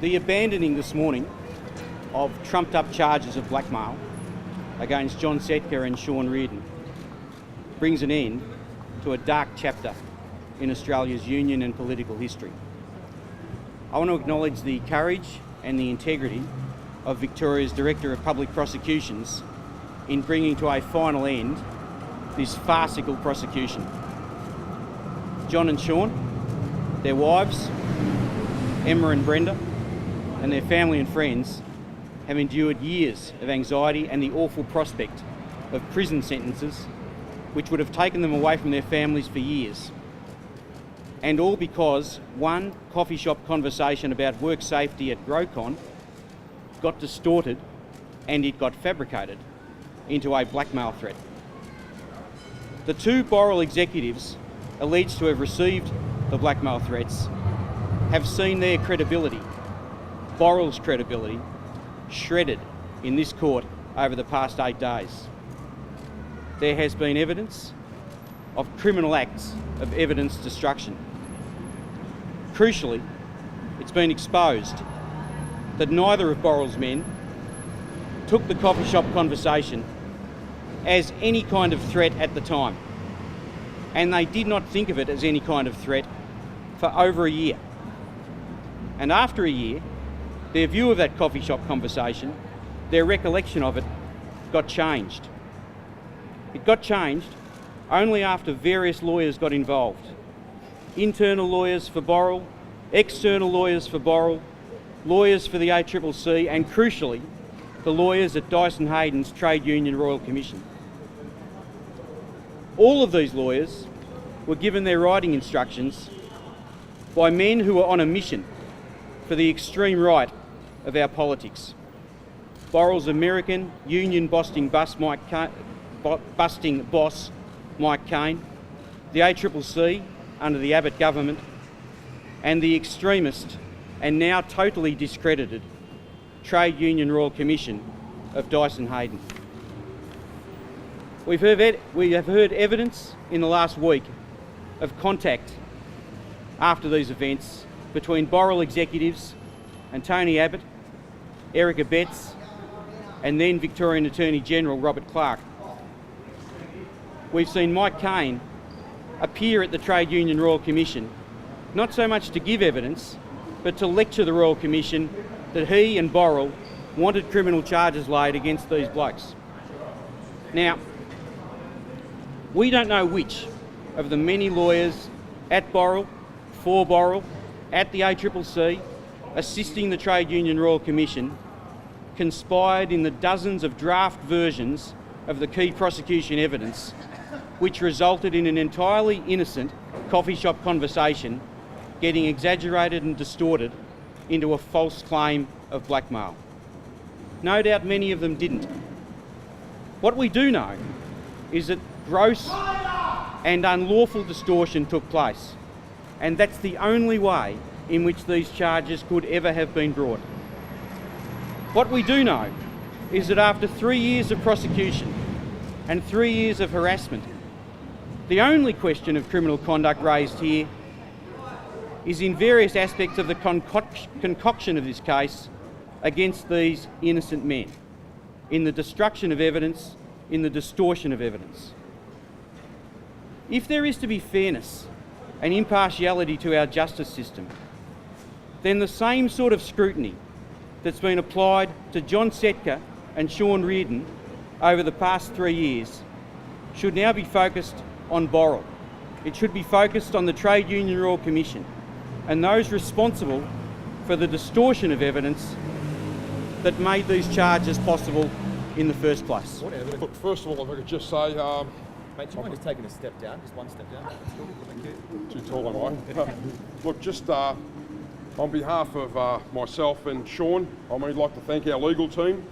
The abandoning this morning of trumped-up charges of blackmail against John Setka and Shaun Reardon brings an end to a dark chapter in Australia's union and political history. I want to acknowledge the courage and the integrity of Victoria's Director of Public Prosecutions in bringing to a final end this farcical prosecution. John and Shaun, their wives, Emma and Brenda, and their family and friends have endured years of anxiety and the awful prospect of prison sentences which would have taken them away from their families for years. And all because one coffee shop conversation about work safety at GrowCon got distorted and it got fabricated into a blackmail threat. The two Boral executives alleged to have received the blackmail threats have seen their credibility, Boral's credibility, shredded in this court over the past 8 days. There has been evidence of criminal acts of evidence destruction. Crucially, it's been exposed that neither of Boral's men took the coffee shop conversation as any kind of threat at the time, and they did not think of it as any kind of threat for over a year. And after a year, their view of that coffee shop conversation, their recollection of it, got changed. It got changed only after various lawyers got involved. Internal lawyers for Boral, external lawyers for Boral, lawyers for the ACCC, and crucially, the lawyers at Dyson Heydon's Trade Union Royal Commission. All of these lawyers were given their writing instructions by men who were on a mission for the extreme right of our politics. Boral's American union-busting boss Mike Cain, the ACCC under the Abbott government, and the extremist and now totally discredited Trade Union Royal Commission of Dyson Heydon. We have heard evidence in the last week of contact after these events between Boral executives and Tony Abbott, Erica Betts, and then Victorian Attorney General Robert Clark. We've seen Mike Cain appear at the Trade Union Royal Commission, not so much to give evidence, but to lecture the Royal Commission that he and Boral wanted criminal charges laid against these blokes. Now, we don't know which of the many lawyers at Boral, for Boral, at the ACCC, assisting the Trade Union Royal Commission, conspired in the dozens of draft versions of the key prosecution evidence which resulted in an entirely innocent coffee shop conversation getting exaggerated and distorted into a false claim of blackmail. No doubt many of them didn't. What we do know is that gross and unlawful distortion took place, and that's the only way in which these charges could ever have been brought. What we do know is that after 3 years of prosecution and 3 years of harassment, the only question of criminal conduct raised here is in various aspects of the concoction of this case against these innocent men, in the destruction of evidence, in the distortion of evidence. If there is to be fairness and impartiality to our justice system, then the same sort of scrutiny that's been applied to John Setka and Shaun Reardon over the past 3 years should now be focused on Boral. It should be focused on the Trade Union Royal Commission and those responsible for the distortion of evidence that made these charges possible in the first place. Look, first of all, if I could just say... Mate, do you mind just taking a step down? Just one step down? Thank you. Too tall, am I? Look, just on behalf of myself and Shaun, I'd like to thank our legal team.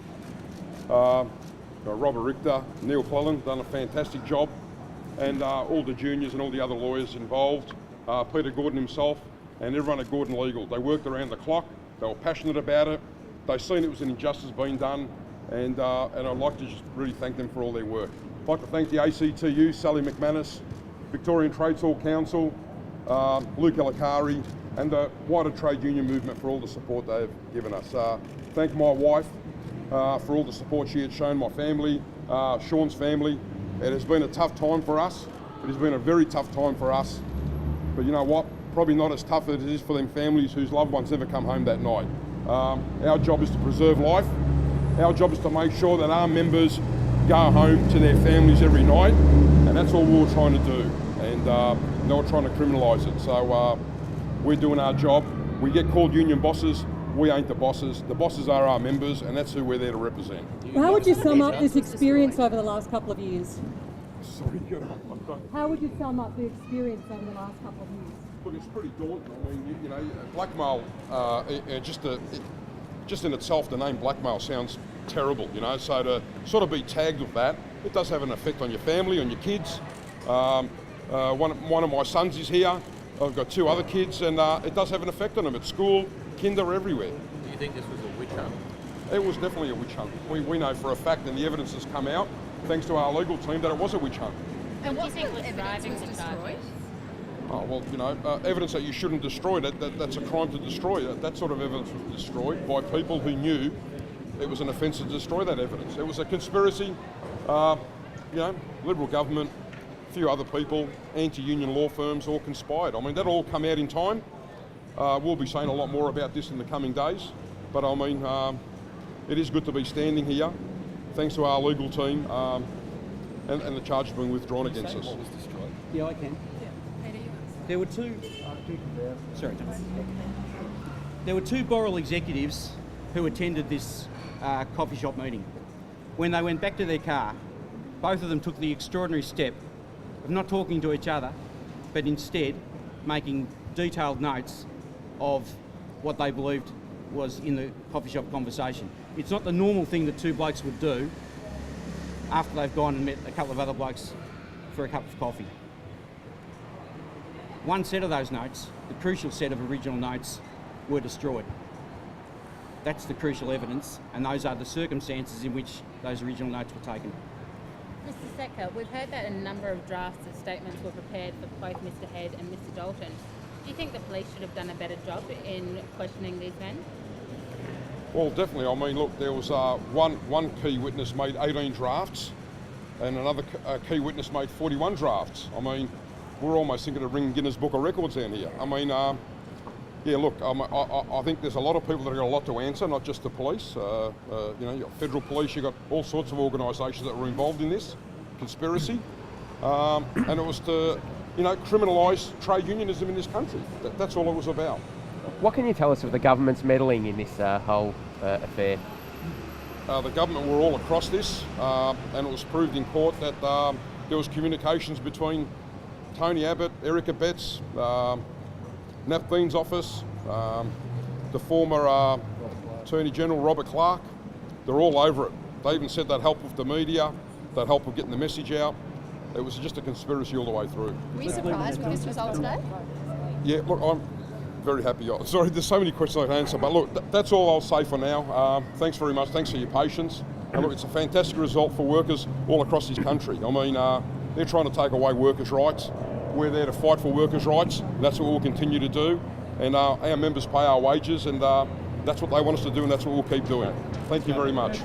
Robert Richter, Neil Clellan, done a fantastic job, and all the juniors and all the other lawyers involved, Peter Gordon himself, and everyone at Gordon Legal. They worked around the clock, they were passionate about it, they seen it was an injustice being done, and I'd like to just really thank them for all their work. I'd like to thank the ACTU, Sally McManus, Victorian Trades Hall Council, Luke Elakari, and the wider trade union movement for all the support they've given us. Thank my wife for all the support she had shown my family, Shaun's family. It has been a tough time for us. It has been a very tough time for us. But you know what? Probably not as tough as it is for them families whose loved ones never come home that night. Our job is to preserve life. Our job is to make sure that our members go home to their families every night, and that's all we were trying to do. And not trying to criminalise it. So we're doing our job. We get called union bosses. We ain't the bosses. The bosses are our members, and that's who we're there to represent. How would you sum up this experience over the last couple of years? Sorry, How would you sum up the experience over the last couple of years? look, it's pretty daunting. I mean, you know, blackmail, just in itself, the name blackmail sounds terrible, you know, so to sort of be tagged with that, it does have an effect on your family, on your kids. One of my sons is here. I've got 2 other kids, and it does have an effect on them at school, kinder, everywhere. Do you think this was a witch hunt? It was definitely a witch hunt. We know for a fact, and the evidence has come out, thanks to our legal team, that it was a witch hunt. And what do you think was driving the charges? Oh, well, you know, evidence that you shouldn't destroy, that's a crime to destroy. That sort of evidence was destroyed by people who knew it was an offence to destroy that evidence. It was a conspiracy, you know, Liberal government, a few other people, anti-union law firms all conspired. I mean, that'll all come out in time. We'll be saying a lot more about this in the coming days, but I mean, it is good to be standing here, thanks to our legal team, and the charges being withdrawn against us. What was destroyed? Yeah, I can. There were two. Sorry, John. There were 2 Boral executives who attended this coffee shop meeting. When they went back to their car, both of them took the extraordinary step of not talking to each other, but instead making detailed notes of what they believed was in the coffee shop conversation. It's not the normal thing that 2 blokes would do after they've gone and met a couple of other blokes for a cup of coffee. One set of those notes, the crucial set of original notes, were destroyed. That's the crucial evidence, and those are the circumstances in which those original notes were taken. Mr. Setka, we've heard that a number of drafts of statements were prepared for both Mr. Head and Mr. Dalton. Do you think the police should have done a better job in questioning these men? Well, definitely. I mean, look, there was one key witness made 18 drafts, and another key witness made 41 drafts. I mean, we're almost thinking of bringing Guinness Book of Records down here. I mean, yeah, look, I think there's a lot of people that have got a lot to answer, not just the police. You know, you've got federal police, you've got all sorts of organisations that were involved in this conspiracy, and it was to, you know, criminalise trade unionism in this country. That's all it was about. What can you tell us of the government's meddling in this whole affair? The government were all across this, and it was proved in court that there was communications between Tony Abbott, Erica Betts, Naphthine's office, the former Attorney General Robert Clark. They're all over it. They even said they'd help with the media, they'd help with getting the message out. It was just a conspiracy all the way through. Were you surprised with this result today? Yeah, look, I'm very happy. Sorry, there's so many questions I can answer, but look, that's all I'll say for now. Thanks very much. Thanks for your patience. And look, it's a fantastic result for workers all across this country. I mean, they're trying to take away workers' rights. We're there to fight for workers' rights. That's what we'll continue to do. And our members pay our wages, and that's what they want us to do, and that's what we'll keep doing. Thank you very much.